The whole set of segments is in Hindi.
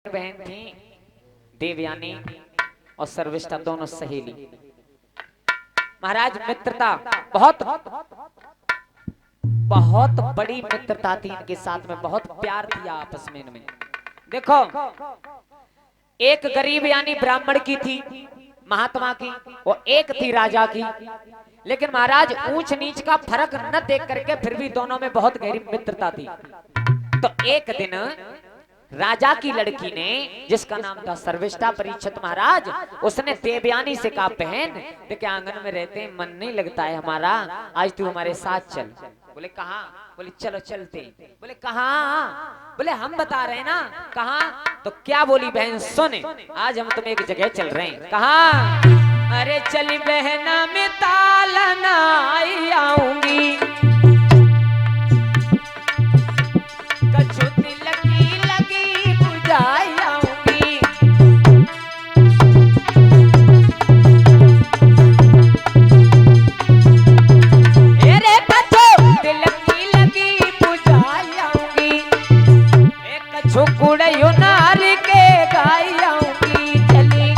बहन थी देवयानी और सर्विष्ठा दोनों सहेली। महाराज मित्रता बहुत बहुत बड़ी मित्रता थी इनके साथ में, बहुत प्यार थी आपस में इनमें। देखो एक गरीब यानी ब्राह्मण की थी महात्मा की, और एक थी राजा की। लेकिन महाराज ऊंच नीच का फर्क न देख करके फिर भी दोनों में बहुत गहरी मित्रता थी। तो एक दिन राजा की लड़की ने, जिसका नाम था सर्विष्ठा परीक्षित महाराज, उसने देवयानी से कहा, बहन देखिए आंगन में रहते हैं मन नहीं लगता है हमारा, आज तू हमारे साथ चल। बोले कहाँ? बोले चलो चलते। बोले कहाँ? बोले हम बता रहे हैं ना कहाँ। तो क्या बोली बहन सुन, आज हम तुम्हें एक जगह चल रहे हैं। कहाँ? अरे चली बहना में तालना आई आऊंगी, कछुती लगी बुझाई आऊंगी। अरे कछुती लगी बुझाई आऊंगी, एक कछु कुड़ैयो नार के गाई आऊंगी। चली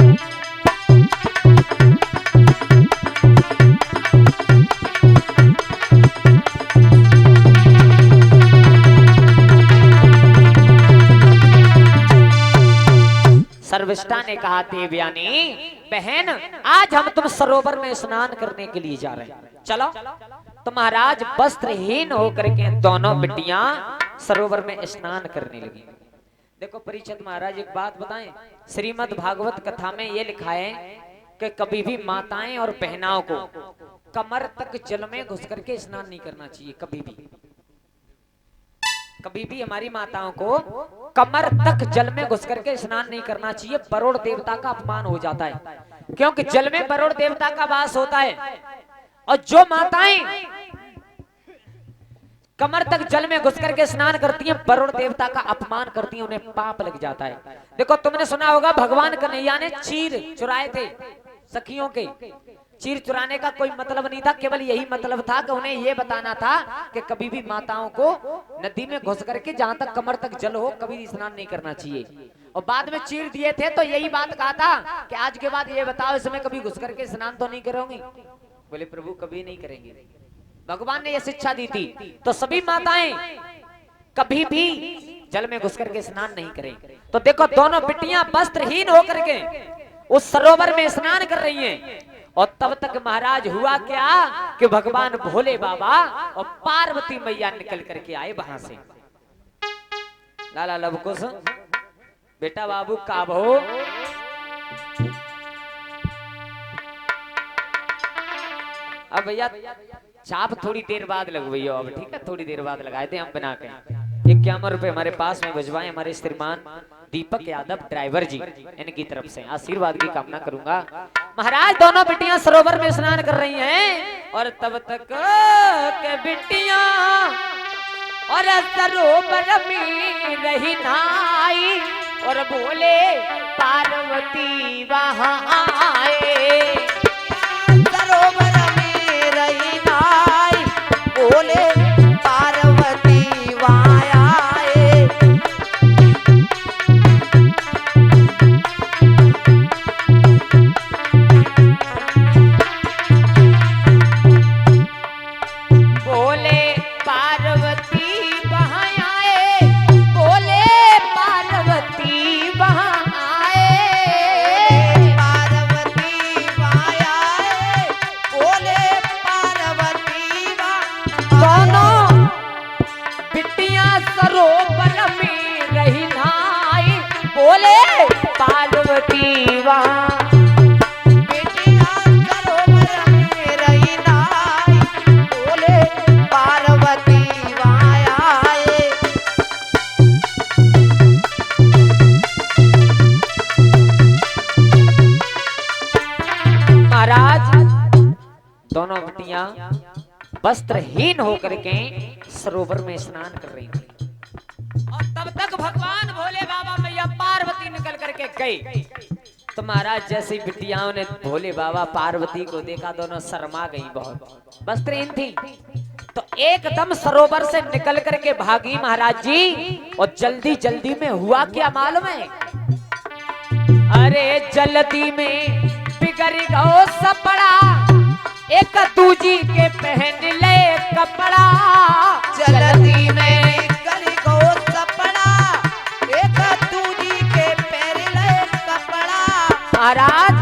सर्विष्ठा ने कहा, देवयानी बहन आज हम तुम सरोवर में स्नान करने के लिए जा रहे हैं, चलो। तो महाराज वस्त्रहीन होकर के दोनों बिटियां सरोवर में स्नान करने लगी। देखो परीक्षित महाराज एक बात बताएं, श्रीमद् भागवत कथा में ये लिखा है कि कभी भी माताएं और बहनाओं को कमर तक जल में घुस करके स्नान नहीं करना चाहिए। कभी भी हमारी माताओं को कमर तक जल में घुस करके स्नान नहीं करना चाहिए, वरुण देवता का अपमान हो जाता है, क्योंकि जल में वरुण देवता का वास होता है। और जो माताएं कमर तक जल में घुस करके स्नान करती हैं, वरुण देवता का अपमान करती हैं, उन्हें पाप लग जाता है। देखो तुमने सुना होगा भगवान कन्हैया ने चीर चुराए थे सखियों के। चीर चुराने का कोई मतलब नहीं था, केवल यही मतलब था कि उन्हें यह बताना था कि कभी भी माताओं को नदी में घुस करके जहां तक कमर तक जल हो कभी स्नान नहीं करना चाहिए। और बाद में चीर दिए थे तो यही बात कहा था कि आज के बाद ये बताओ इसमें कभी घुस करके स्नान तो नहीं करोगी? बोले प्रभु कभी नहीं करेंगे, भगवान ने यह शिक्षा दी थी। तो सभी माताएं कभी भी जल में घुस करके स्नान नहीं करें। तो देखो दोनों बिटियां वस्त्रहीन होकर के उस सरोवर में स्नान कर रही हैं। और तब तक महाराज हुआ क्या कि भगवान भोले बाबा और पार्वती मैया निकल करके आए वहां से। लाला लवकुश बेटा बाबू काबो, अब भैया चाप थोड़ी देर बाद लगवाइयो, अब ठीक है थोड़ी देर बाद लगाए थे हम बना के। 51 रुपए हमारे पास में भिजवाए हमारे श्रीमान दीपक यादव ड्राइवर जी, इनकी तरफ से आशीर्वाद की कामना करूंगा। महाराज दोनों बिटियां सरोवर में स्नान कर रही हैं, और तब तक के बिटियां और सरोवर में रही नाई, और बोले पार्वती वहां आए। सरोवर में रही नाई, बोले पार्वती वहां आए। बोले पार्वती वहां आए, बोले पार्वती वहां आए। पार्वती वहां आए, बोले पार्वती वहां। दोनों बिटियां सरोवर में रही नाई, बोले पार्वती वहां। बेटियां सरोवर में रही नाई, बोले पार्वती वहां आए। महाराज दोनों बिटियां वस्त्रहीन होकर के सरोवर में स्नान कर रही थी। और तब तक भगवान भोले बाबा मैया पार्वती निकल करके गई। तो महाराज जैसे बिटियाओं ने भोले बाबा पार्वती को देखा, दोनों शर्मा गई, बहुत वस्त्रहीन थी। तो एकदम सरोवर से निकल करके भागी महाराज जी। और जल्दी जल्दी में हुआ क्या मालूम है? अरे जल्दी में बिगड़ गो सपड़ा, एक दूजी के पहन ले कपड़ा। जल्दी में गली को सपड़ा, एक दूजी के पहन ले कपड़ा। महाराज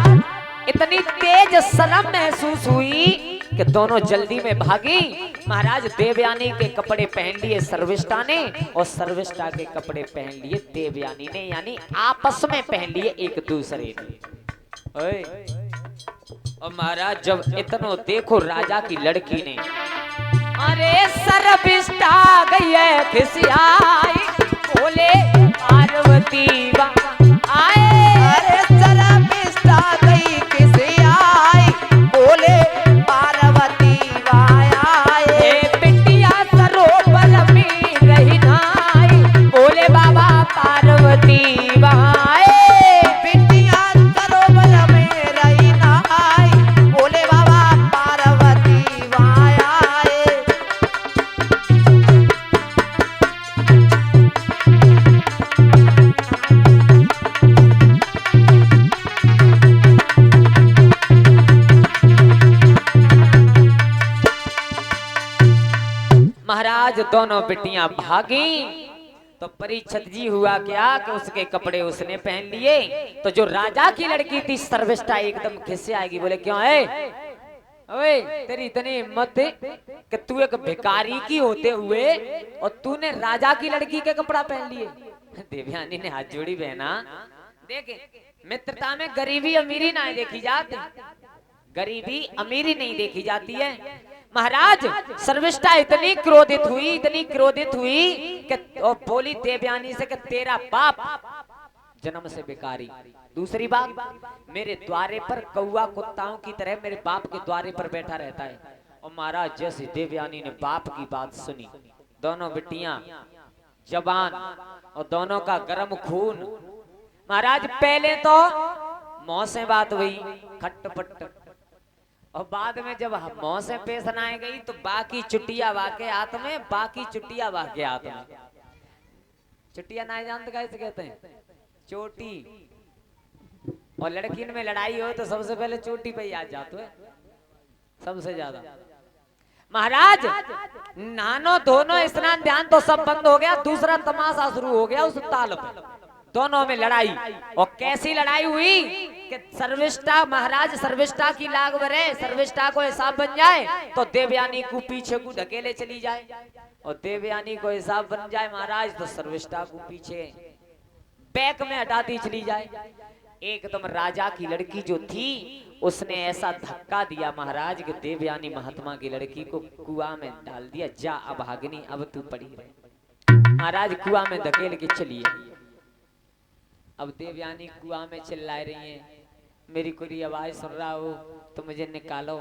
इतनी तेज शर्म महसूस हुई कि दोनों जल्दी में भागी। महाराज देवयानी के कपड़े पहन लिए सर्विष्ठा ने, और सर्विष्ठा के कपड़े पहन लिए देवयानी ने, यानी आपस में पहन लिए एक दूसरे ने। ओए, और महाराज जब इतनो देखो राजा की लड़की ने, अरे सर्विष्ठा गई है खिसियाई, बोले पार्वती आए। अरे सर्विष्ठा गई खिसियाई, बोले पार्वती आए। बिटिया सरोवर में रही नाई, बोले बाबा पार्वती आए। बिटिया सरोवर में रही नाई, बोले बाबा पार्वती आए। महाराज दोनों बेटियां भागी तो परीक्षित जी हुआ क्या कि उसके कपड़े उसने पहन लिए। तो जो राजा की लड़की थी सर्विष्ठा एकदम खिसे आएगी, बोले क्यों है ओए, तेरी इतनी हिम्मत कि तू एक भिखारी की होते हुए और तूने राजा की लड़की के कपड़ा पहन लिए। देवयानी ने हाथ जोड़ी, बहना देखे मित्रता में गरीबी अमीरी ना देखी जाती, गरीबी अमीरी नहीं देखी जाती है। महाराज सर्विष्ठा इतनी क्रोधित हुई कि बोली देवयानी से कि तेरा बाप जन्म से बेकारी, दूसरी बात मेरे द्वारे पर कौवा कुत्ताओं की तरह मेरे बाप के द्वारे पर बैठा रहता है। और महाराज जैसे देवयानी ने बाप की बात सुनी, दोनों बेटियां जवान और दोनों का गर्म खून। महाराज पहले तो मौं से बात हुई खटपट, और बाद में जब मौं से पेश आए गई तो बाकी चुटिया वाके हाथ में, बाकी चुटिया वाके हाथ में। चुटिया ना जानते कैसे कहते हैं, चोटी। और लड़की में लड़ाई हो तो सबसे पहले चोटी पे ही आ जाते है सबसे ज्यादा। महाराज नानो दोनों स्नान ध्यान तो सब बंद हो गया, दूसरा तमाशा शुरू हो गया उस ताल पे। दोनों में लड़ाई, और कैसी लड़ाई हुई कि सर्विष्ठा, महाराज सर्विष्ठा की लाग भरे, सर्विष्ठा को हिसाब बन जाए तो देवयानी को पीछे को धकेले चली जाए, और देवयानी को हिसाब बन जाए महाराज तो सर्विष्ठा को पीछे बैक में हटाती चली जाए। एकदम राजा की लड़की जो थी उसने ऐसा धक्का दिया महाराज कि देवयानी महात्मा की लड़की को कुआं में डाल दिया। जा अब भागनी, अब तू पड़ी रहे। महाराज कुआं में धकेल के चलिए। अब देवयानी कुआं में चिल्ला रही हैं, मेरी कोई आवाज सुन रहा हो तो मुझे निकालो।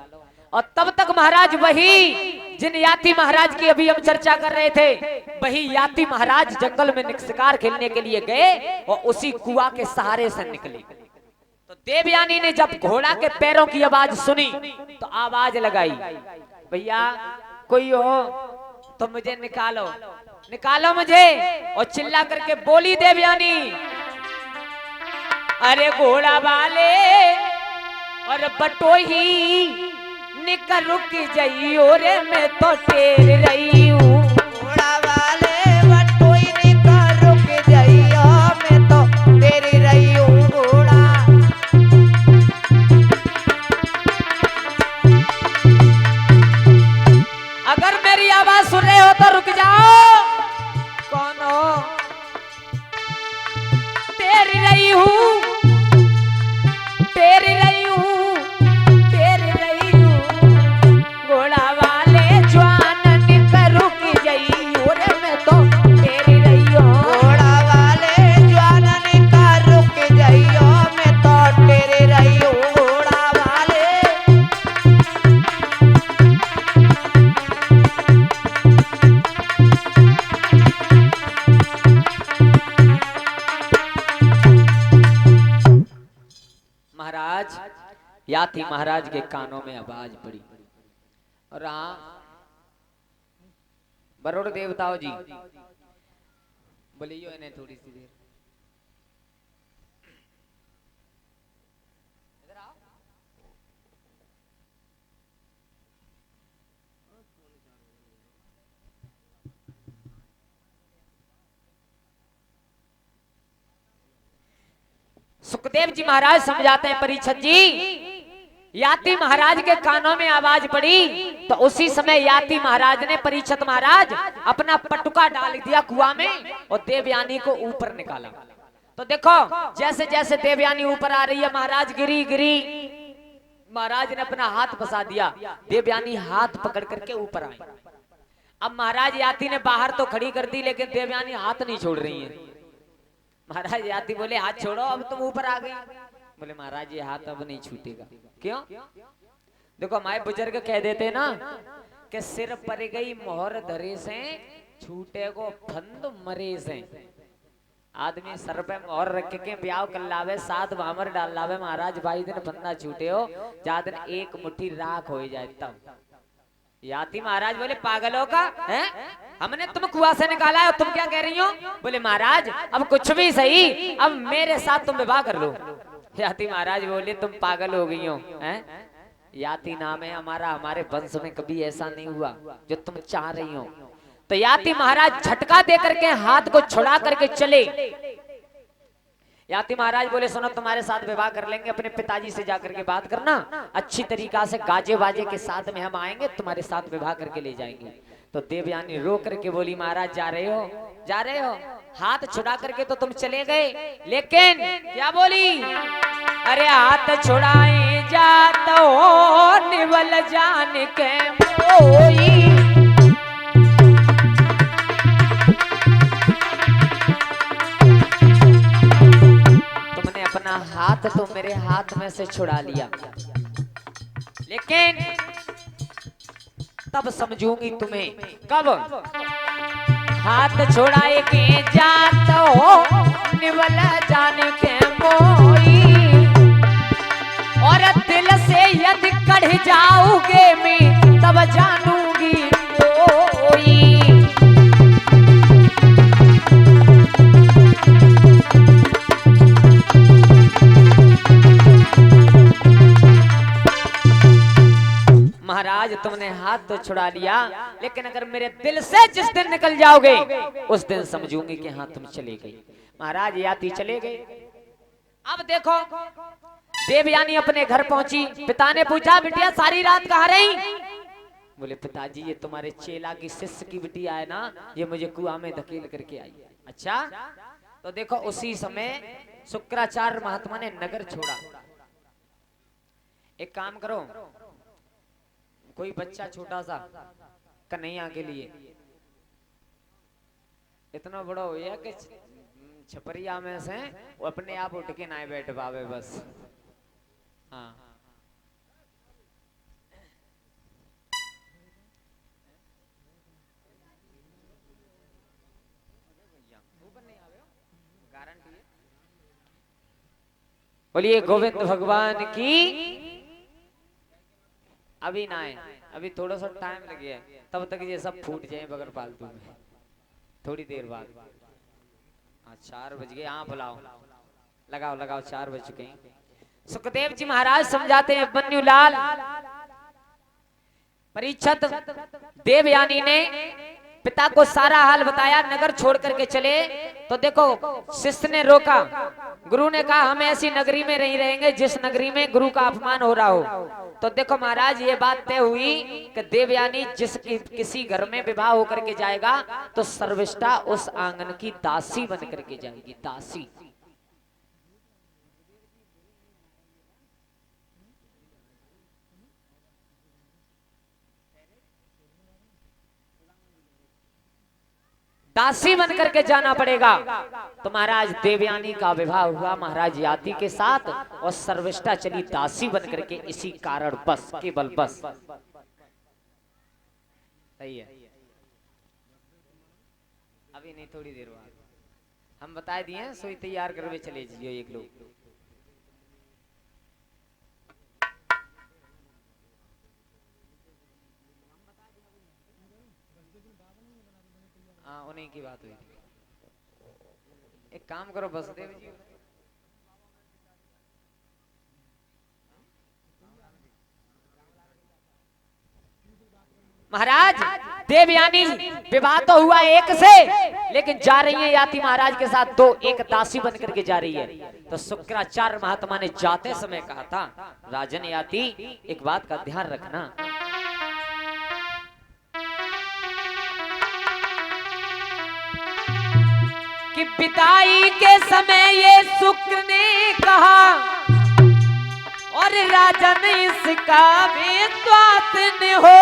और तब तक महाराज वही जिन याती महाराज की अभी हम चर्चा कर रहे थे, वही याती महाराज जंगल में शिकार खेलने के लिए गए और उसी कुआं के सहारे से निकले। तो देवयानी ने जब घोड़ा के पैरों की आवाज सुनी तो आवाज लगाई, भैया कोई हो तो मुझे निकालो, निकालो मुझे। और चिल्ला करके बोली देवयानी, अरे घोड़ा वाले और बटोही निकल रुक जाइयो रे, मैं तो टेर रही हूँ। घोड़ा वाले बटोही निकल रुक जाइयो, मैं तो टेर रही हूँ। घोड़ा अगर मेरी आवाज सुन रहे हो तो रुक जाओ। कौन हो? टेर रही हूँ, टेर रही हूँ, टेर रही हूँ। घोड़ा वाले जवान निकल रुक जाइयो रे, मैं तो टेर रही हूँ। घोड़ा वाले जवान निकल रुक जाइयो, मैं तो टेर रही हूँ। घोड़ा वाले महाराज याती महाराज के कानों में आवाज पड़ी, और हाँ वरुण देवताओं जी बोलियो इन्हें थोड़ी सी देर। सुखदेव जी महाराज समझाते हैं परीक्षित जी। याति महाराज के कानों में आवाज पड़ी तो उसी समय याति महाराज ने परीक्षित महाराज अपना पटुका डाल दिया कुआं में और देवयानी को ऊपर निकाला। तो देखो जैसे जैसे देवयानी ऊपर आ रही है महाराज गिरी गिरी, महाराज ने अपना हाथ फंसा दिया, देवयानी हाथ पकड़ करके ऊपर आई। अब महाराज याति ने बाहर तो खड़ी कर दी लेकिन देवयानी हाथ नहीं छोड़ रही है। महाराज याति बोले हाथ छोड़ो, अब तुम ऊपर आ गई। बोले महाराज ये हाथ अब नहीं छूटेगा। क्यों? देखो हमारे बुजुर्ग कह देते ना कि सिर पर गई मोहर धरे से छूटे को फंद मरे से। आदमी सर पे मोहर रख के ब्याह कर लावे, साथ भामर डाल लावे, महाराज भाई दिन फंदा छूटे हो, जा दिन एक मुट्ठी राख हो जाए तब। याति महाराज बोले पागलों का है, हमने तुम कुआं से निकाला है, तुम क्या कह रही हो? बोले महाराज अब कुछ भी सही, अब मेरे साथ तुम विवाह कर लो। याति महाराज बोले तुम पागल हो गई हो, हैं? याति नाम है हमारा, हमारे वंश में कभी ऐसा नहीं हुआ जो तुम चाह रही हो। तो याति महाराज झटका दे करके हाथ को छुड़ा करके चले। याति महाराज बोले सुनो तुम्हारे साथ विवाह कर लेंगे, अपने पिताजी से जाकर के बात करना, अच्छी तरीका से गाजे बाजे के साथ में हम आएंगे, तुम्हारे साथ विवाह करके ले जाएंगे। तो देवयानी रो करके बोली महाराज जा रहे हो, जा रहे हो? हाथ छुड़ा करके तो तुम चले गए, लेकिन क्या बोली? अरे हाथ छुड़ाए जात हो निवल जान के मोई। तुमने अपना हाथ तो मेरे हाथ में से छुड़ा लिया, लेकिन तब समझूंगी तुम्हें। कब? हाथ छुड़ाए के जात हो निवल जान के मोई, और दिल से यदि कढ़ जाओगे मैं तब जानूंगी कोई। महाराज तुमने हाथ तो छुड़ा लिया, लेकिन अगर मेरे दिल से जिस दिन निकल जाओगे उस दिन समझूंगी कि हाँ तुम चले गई। महाराज याति चले गए। अब देखो देवयानी अपने घर पहुंची, पिता ने पूछा बिटिया सारी रात कहाँ रही? बोले पिताजी ये तुम्हारे चेला की शिष्य की बिटिया है ना, ये मुझे कुआं में धकेल करके आई। अच्छा, तो देखो उसी समय शुक्राचार्य महात्मा ने नगर छोड़ा। एक काम करो, कोई बच्चा छोटा सा कन्हैया के लिए इतना बड़ा हो गया कि छपरिया में से वो अपने आप उठ के ना बैठ पावे बस। हाँ बोलिए गोविंद भगवान की। अभी ना है, अभी थोड़ा सा टाइम लगे है, तब तक ये सब फूट जाए बगैर फालतू में, थोड़ी देर बाद। हाँ 4 बज गए, हाँ बुलाओ, लगाओ लगाओ, 4 बज चुके हैं। सुखदेव जी महाराज समझाते हैं बन्यूलाल, परीक्षित देवयानी ने पिता को सारा हाल बताया, नगर छोड़ करके चले। तो देखो शिष्य ने रोका, गुरु ने कहा हम ऐसी नगरी में नहीं रहेंगे जिस नगरी में गुरु का अपमान हो रहा हो। तो देखो महाराज ये बात तय हुई कि देवयानी जिस किसी घर में विवाह होकर के जाएगा तो सर्वश्रेष्ठा उस आंगन की दासी बन करके जाएगी, दासी। दासी बन करके जाना पड़ेगा। तो महाराज देवयानी का विवाह हुआ महाराज याति के साथ, और सर्वश्रेष्ठा चली दासी बन करके, इसी कारण बस, केवल बस। सही है, अभी नहीं थोड़ी देर बाद हम बता दिए, सोई तैयार करवे चले जियो एक लोग। हाँ उन्हीं की बात हुई थी। एक काम करो वसुदेव जी, महाराज देवयानी विवाह तो हुआ एक से, लेकिन जा रही है याति महाराज के साथ दो, एक दासी बन करके जा रही है। तो शुक्राचार्य महात्मा ने जाते समय कहा था, राजन याति एक बात का ध्यान रखना, कि विदाई के समय ये शुक्र ने कहा और राजन इसका विश्वास न हो,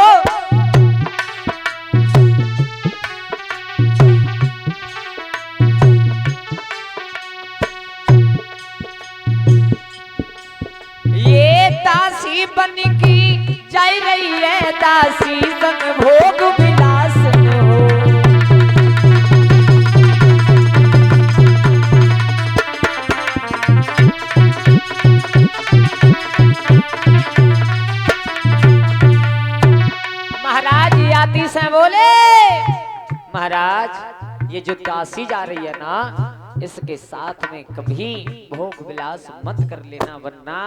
ये दासी बन की जा रही है, दासी संग भोग विलास न हो। महाराज याति से बोले, महाराज ये जो दासी जा रही है ना, इसके साथ में कभी भोग विलास मत कर लेना, वरना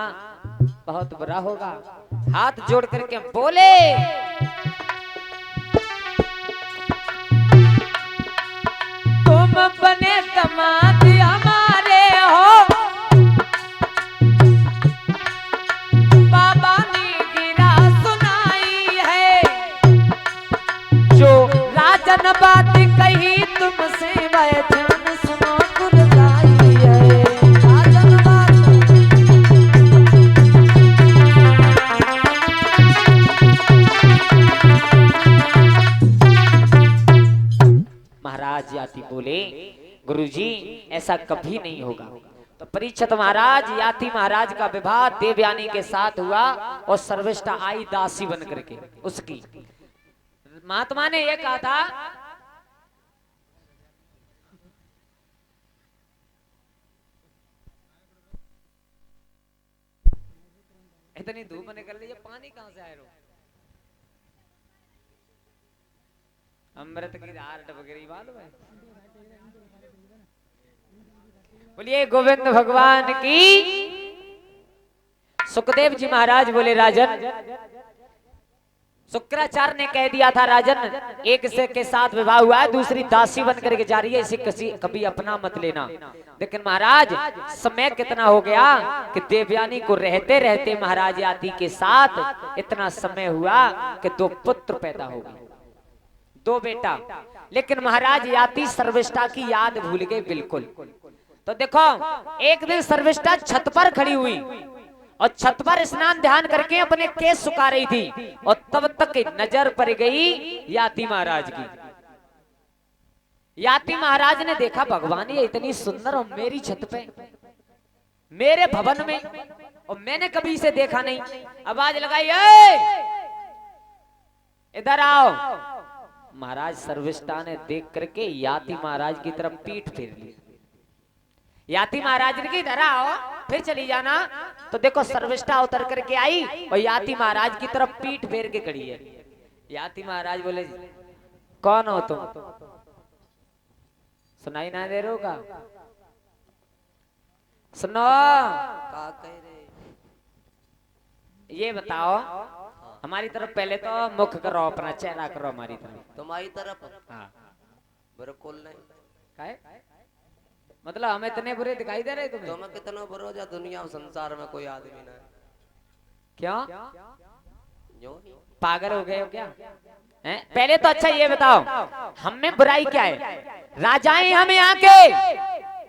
बहुत बुरा होगा। हाथ जोड़ करके बोले, तुम बने दामाद हमारे हो, बाबा ने गिरा सुनाई है, जो राजन बात कही तुमसे वैधन सुनो गुरगाई है, राजन बात। महाराज याति बोले, गुरुजी ऐसा कभी नहीं होगा। तो परीक्षित महाराज याति महाराज का विवाह देवयानी के साथ हुआ और सर्विष्ठा आई दासी बन करके उसकी। महात्मा ने यह कहा था, इतनी धूप निकल रही है, पानी कहां से आए रो? अमृत की धार टपक रही, मालूम है? बोलिए गोविंद भगवान की। सुखदेव जी महाराज बोले, राजन शुक्राचार्य ने कह दिया था, राजन एक से के साथ विवाह हुआ है, दूसरी दासी बन करके जा रही है, इसे किसी कभी अपना मत लेना। लेकिन महाराज समय कितना हो गया कि देवयानी को रहते रहते महाराज याति के साथ इतना समय हुआ कि दो पुत्र पैदा हो गए, दो बेटा। लेकिन महाराज याति सर्विष्ठा की याद भूल गए बिल्कुल। तो देखो एक दिन सर्विष्ठा छत पर खड़ी हुई और छत पर स्नान ध्यान करके अपने केस सुखा रही थी, और तब तक नजर पड़ गई याति महाराज की। याति महाराज ने देखा, भगवान ये इतनी सुंदर और मेरी छत पे, मेरे भवन में, और मैंने कभी इसे देखा नहीं। आवाज लगाई, इधर आओ। महाराज सर्विष्ठा ने देख करके याति महाराज की तरफ पीठ फेर ली। याति महाराज ने की, इधर आओ, फिर चली जाना। तो देखो सर्विष्ठा उतर करके आई और याति महाराज की तरफ पीठ फेर के खड़ी है। याति महाराज बोले, कौन हो तुम? सुनाई ना दे रहे हो का? सुनो, का कह रहे? ये बताओ, हमारी तरफ पहले तो मुख करो, अपना चेहरा करो हमारी तरफ। तुम्हारी तरफ? हाँ। बिल्कुल नहीं। काहे? मतलब हम इतने बुरे दिखाई दे रहे तुम्हें? तुम्हें कितना बुरा जा, दुनिया संसार में कोई आदमी नहीं। क्यों? जो पागल हो गए हो क्या? हैं? पहले तो अच्छा ये बताओ, हम में बुराई क्या है? राजाएं हम यहाँ के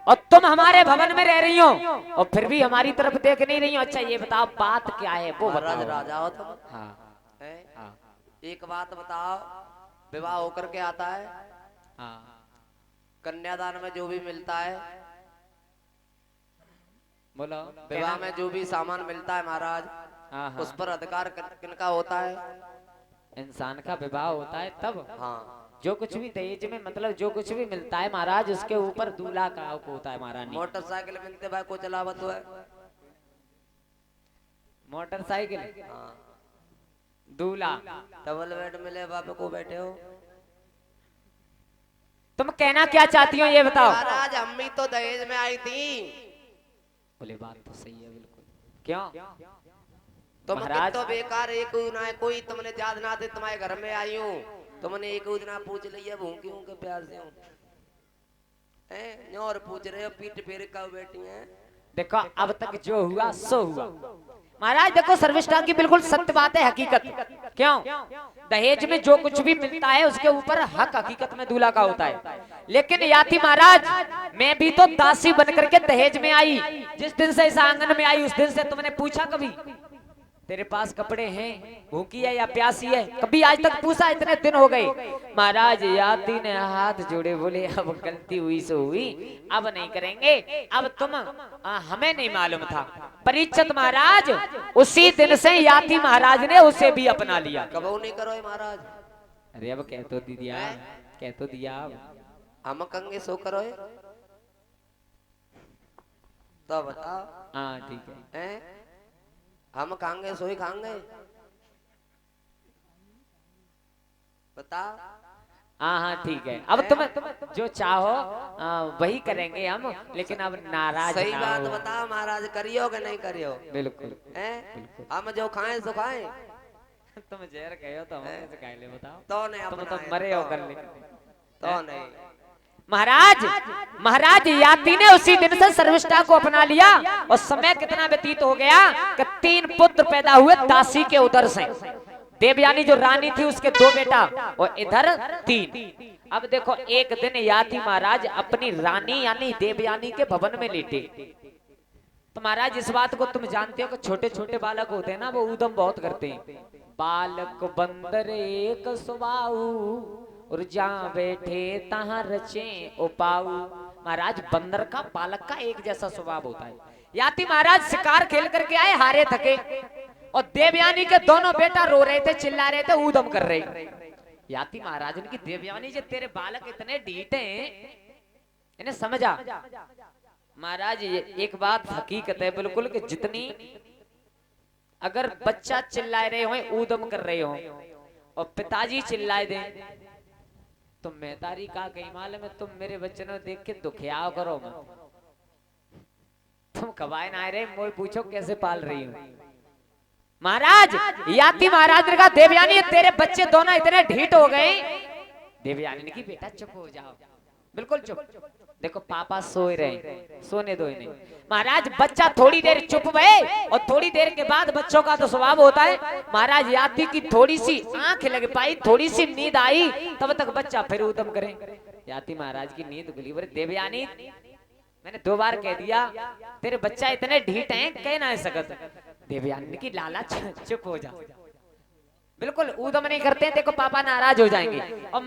और तुम हमारे भवन में रह रही हो और फिर भी हमारी तरफ देख नहीं रही हो। अच्छा ये बताओ बात क्या है, वो बताओ। राजा हो तुम? हाँ। है? हाँ। एक बात बताओ, विवाह होकर के आता है, हाँ। कन्यादान में जो भी मिलता है, बोलो। विवाह में जो भी सामान मिलता है महाराज, हाँ, हाँ। उस पर अधिकार किनका होता है? इंसान का विवाह होता है तब। हाँ। जो कुछ भी दहेज में, मतलब जो कुछ भी मिलता है महाराज, उसके ऊपर दूल्हा का हक होता है महारानी। मोटरसाइकिल मिलते भाई को चलावत है? मोटरसाइकिल? हाँ। दूल्हा। डबल बेड मिले बाप को बैठे हो? तुम कहना क्या चाहती हो ये बताओ। महाराज अम्मी तो दहेज में आई थी। बोले बात तो सही है बिल्कुल। क्यों तुम महाराज? तो बेकार एक ना कोई तुमने याद ना दे, तुम्हारे घर में आई हूँ, तुमने एक ना पूछ लिया भूखी हूँ के प्यार से हूँ, और पूछ रहे हो पीठ फेर कब बैठी हैं। देखो अब तक जो हुआ सो हुआ महाराज। देखो सर्विष्ठा की बिल्कुल सत्य बात है, हकीकत। क्यों दहेज में जो कुछ भी मिलता है उसके ऊपर हक हकीकत में दूल्हा का होता है। लेकिन याती महाराज मैं भी तो दासी बनकर के दहेज में आई। जिस दिन से इस आंगन में आई उस दिन से तुमने पूछा कभी तेरे पास कपड़े हैं, भूखी है या प्यासी है? कभी आज तक पूछा? इतने दिन हो गए। महाराज याती ने हाथ जोड़े बोले अब गलती हुई सो हुई, अब नहीं करेंगे। अब तुम हमें नहीं मालूम था। परीक्षित महाराज उसी दिन से याती महाराज ने उसे भी अपना लिया। कब नहीं करो महाराज? अरे अब कह तो दिया, कह तो दिया। हम कंगे सो करो तो बताओ। हाँ ठीक है। हम खाएंगे सोई खाएंगे, बताओ। हाँ हाँ ठीक है। अब तुम जो चाहो वही करेंगे हम, लेकिन अब नाराज सही ना बात हो। बताओ महाराज, करियो कि नहीं करियो? बिल्कुल हम जो खाएं सो खाएं। तुम जहर गए हो तो हम कैसे खाए ले बताओ? तो नहीं तुम अपना तो मरे हो कर ले। तो नहीं महाराज याती ने उसी दिन से सर्विष्ठा को अपना लिया। और समय कितना व्यतीत हो गया कि 3 पुत्र पैदा हुए दासी के उदर से। देवयानी जो रानी थी उसके 2 बेटा और इधर 3। अब देखो एक दिन याती महाराज अपनी रानी यानी देवयानी के भवन में लेटे। तो महाराज इस बात को तुम जानते हो कि छोटे छोटे बालक होते हैं ना वो ऊधम बहुत करते हैं। बालक बंदर एक स्वभाव और जहाँ बैठे तहाँ रचे उपाऊ। महाराज बंदर का बालक का एक जैसा स्वभाव होता है। याती महाराज शिकार खेल करके आए, हारे थके, और देवयानी के दोनों बेटा रो रहे थे, चिल्ला रहे थे, ऊधम कर रहे। याती महाराज ने की देवयानी जो तेरे बालक इतने ढीठ हैं इन्हें समझा। महाराज एक बात हकीकत है बिल्कुल कि जितनी अगर बच्चा चिल्ला रहे हो ऊधम कर रहे हो और पिताजी चिल्लाए दे तो मैं तारी का कहीं मालूम है। तुम मेरे बच्चे ने देख के दुखियाओ करो मत। तुम कबाए ना रहे मोए पूछो कैसे पाल रही हूँ। महाराज याती महाराज ने कहा देवयानी तेरे बच्चे दोनों इतने ढीठ हो गए। देवयानी ने की बेटा चुप हो जाओ, बिल्कुल चुप। देखो पापा सोए रहे, सोने दो इन्हें। महाराज बच्चा थोड़ी देर चुप भये और थोड़ी देर के बाद बच्चों का तो स्वभाव होता है। महाराज याती की थोड़ी सी आंख लग पाई, थोड़ी सी नींद आई, तब तक बच्चा फिर ऊधम करे। याती महाराज की नींद खुली। बोले देवयानी मैंने 2 बार कह दिया तेरे बच्चा इतने ढीठ हैं, कह ना सकत। देवयानी की लाला चुप हो जा, बिल्कुल ऊधम नहीं करते हैं, देखो पापा नाराज हो जाएंगे। और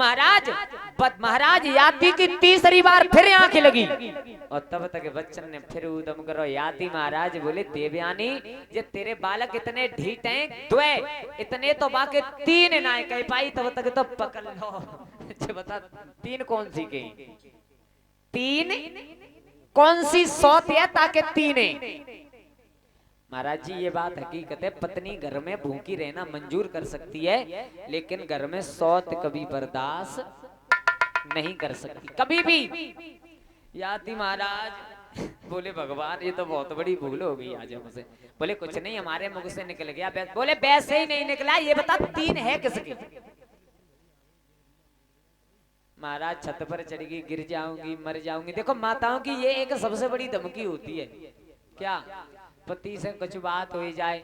महाराज याती की तीसरी बार फिर आंखें लगी और तब तक बच्चन ने फिर ऊधम करो। याती महाराज बोले देवयानी ये तेरे बालक इतने ढीठ हैं, 2 इतने तो बाकी 3 ना कह पाई, तब तक तो पकड़ लो। बता 3 कौन सी के? 3 कौन सी सौत है ताकि 3? महाराज जी ये बात हकीकत है, पत्नी घर में भूखी रहना मंजूर कर सकती है, लेकिन घर में सौत कभी बर्दाश्त नहीं कर सकती, कभी भी। याती महाराज बोले भगवान ये तो बहुत बड़ी भूल हो गई आज हमसे। बोले कुछ नहीं हमारे मुख से निकल गया। बोले वैसे ही नहीं निकला, ये बता 3 है किसकी? महाराज छत पर चढ़ेगी, गिर जाऊंगी, मर जाऊंगी। देखो माताओं की ये एक सबसे बड़ी धमकी होती है, क्या पति से कुछ बात हो जाए,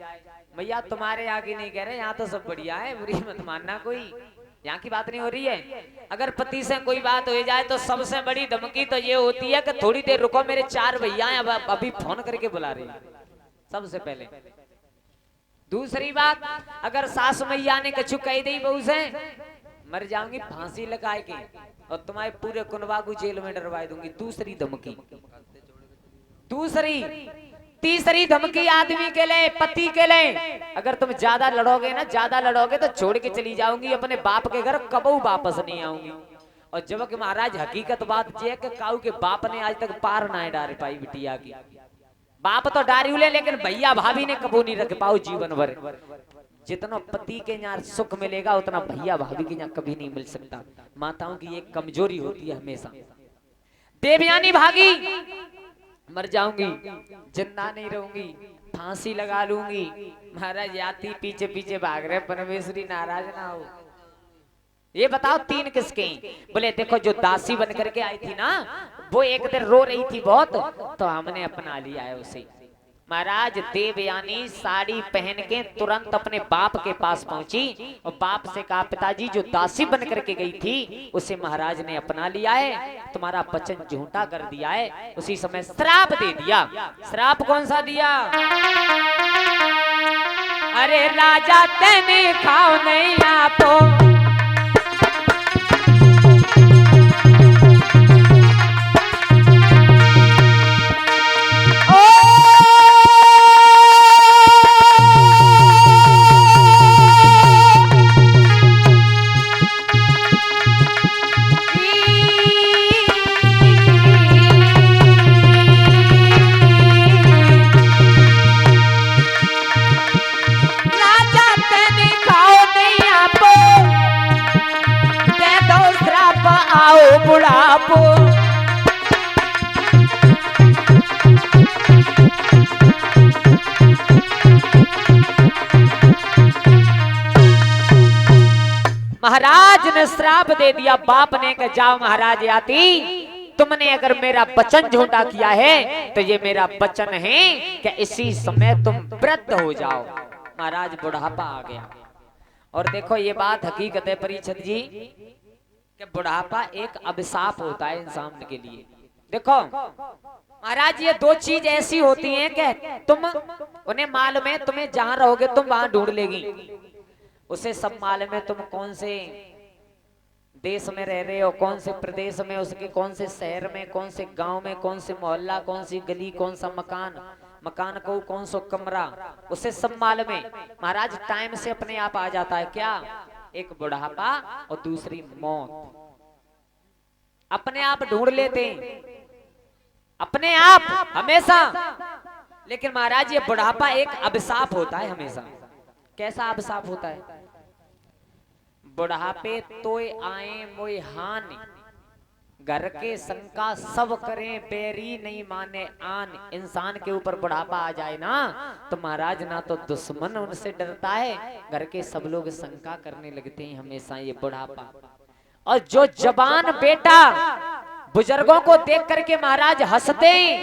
भैया तुम्हारे आगे नहीं कह रहे, यहाँ तो सब बढ़िया है, बुरी मत मानना, कोई यहाँ की बात नहीं हो रही है। अगर पति से कोई बात हो जाए तो सबसे बड़ी धमकी तो ये होती है कि थोड़ी देर रुको, मेरे 4 भैया हैं, अभी फोन करके बुला रही है सबसे पहले। दूसरी बात, अगर सासु मैया ने कछु कह दी बहू से, मर जाऊंगी फांसी लगाए के और तुम्हारे पूरे कुनबा को जेल में डरवा दूंगी। दूसरी धमकी। तीसरी धमकी आदमी के लिए, पति के लिए, अगर तुम ज्यादा लड़ोगे तो छोड़ के चली जाऊंगी अपने बाप के घर, कबू वापस नहीं आऊंगी। और जब कि महाराज हकीकत बात ये है कि काऊ के बाप ने आज तक पार ना डाल पाई बिटिया की। बाप तो डारियूले, लेकिन भैया भाभी ने कबू नहीं रख पाओ जीवन भर। जितना पति के यहाँ सुख मिलेगा उतना भैया भाभी के यहाँ कभी नहीं मिल सकता। माताओं की एक कमजोरी होती है हमेशा। देवयानी भागी, मर जाऊंगी, जिंदा नहीं रहूंगी, फांसी लगा लूंगी। महाराज याती पीछे पीछे भाग रहे, परमेश्वरी नाराज ना हो। ये बताओ तीन किसके? बोले देखो जो दासी बन करके आई थी ना, वो एक दिन रो रही थी बहुत, तो हमने अपना लिया है उसे। महाराज देवयानी साड़ी पहन के तुरंत अपने बाप के पास पहुंची और बाप से कहा, पिताजी जो दासी बन करके गई थी उसे महाराज ने अपना लिया है, तुम्हारा वचन झूठा कर दिया है। उसी समय श्राप दे दिया। श्राप कौन सा दिया? अरे राजा तेने खाओ नहीं आपो, बुढ़ापो। महाराज ने श्राप दे दिया। बाप ने कहा जाओ महाराज याती, तुमने अगर मेरा वचन झूठा किया है तो ये मेरा वचन है कि इसी समय तुम वृद्ध हो जाओ। महाराज बुढ़ापा आ गया। और देखो ये बात हकीकत है परीक्षित जी कि बुढ़ापा एक अभिशाप होता है इंसान के लिए। देखो महाराज ये दो चीज ऐसी होती हैं कि तुम उन्हें मालूम है तुम्हें जहां रहोगे तुम वहां ढूंढ लेगी। उसे सब मालूम है तुम कौन से देश में रह रहे हो, कौन से प्रदेश में, उसके कौन से शहर में, कौन से गांव में, कौन से मोहल्ला, कौन सी गली, कौन सा मकान को कौन सा कमरा, उसे सब मालूम है। महाराज टाइम से अपने आप आ जाता है। क्या? एक बुढ़ापा और दूसरी मौत। अपने आप ढूंढ लेते अपने आप हमेशा। लेकिन महाराज ये बुढ़ापा एक अभिशाप होता है हमेशा। कैसा अभिशाप होता है? बुढ़ापे तोय आए मोय हानि, घर के शंका सब करें बैरी नहीं माने आन। इंसान के ऊपर बुढ़ापा आ जाए ना तो महाराज ना तो दुश्मन उनसे डरता है, घर के सब लोग शंका करने लगते हैं हमेशा ये बुढ़ापा। और जो जवान बेटा बुजुर्गों को देख करके महाराज हंसते हैं,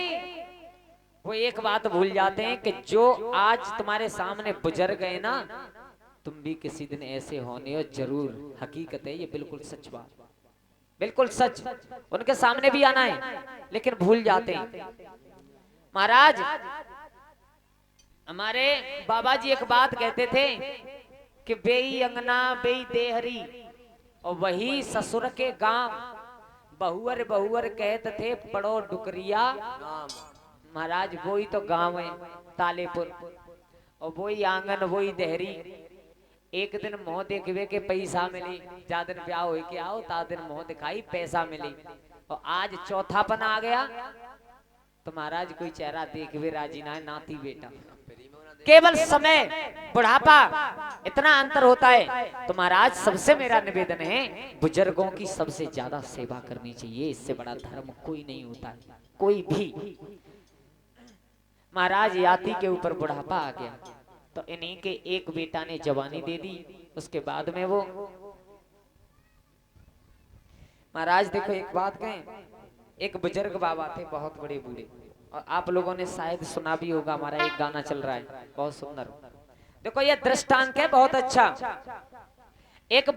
वो एक बात भूल जाते हैं कि जो आज तुम्हारे सामने बुजुर्ग है ना, तुम भी किसी दिन ऐसे होने हो जरूर। हकीकत है ये, बिल्कुल सच बात, बिल्कुल सच। उनके सामने भी आना है लेकिन भूल जाते हैं। महाराज हमारे बाबा जी एक बात कहते थे कि बेई अंगना बेई देहरी और वही ससुर के गांव, बहुअर बहुअर कहते थे पड़ो डुकरिया। महाराज वही तो गांव है तालेपुर, और वही आंगन वही देहरी। एक दिन मुंह देखवे के पैसा मिली, जा दिन ब्याह हो के आओ ता दिन मुंह दिखाई पैसा मिली। और आज चौथापन आ गया तो महाराज कोई चेहरा देखवे राजी ना है, नाती बेटा। केवल समय बुढ़ापा इतना अंतर होता है। तो महाराज सबसे मेरा निवेदन है बुजुर्गों की सबसे ज्यादा सेवा करनी चाहिए। इससे बड़ा धर्म कोई नहीं होता है, कोई भी। महाराज याती के ऊपर बुढ़ापा आ गया तो इन्हीं के एक बेटा ने जवानी दे दी। उसके बाद में वो महाराज देखो एक बात कहें, एक बुजुर्ग बाबा थे बहुत बड़े बूढ़े, और आप लोगों ने शायद सुना भी होगा, हमारा एक गाना चल रहा है बहुत सुंदर। देखो ये दृष्टांत है बहुत अच्छा। एक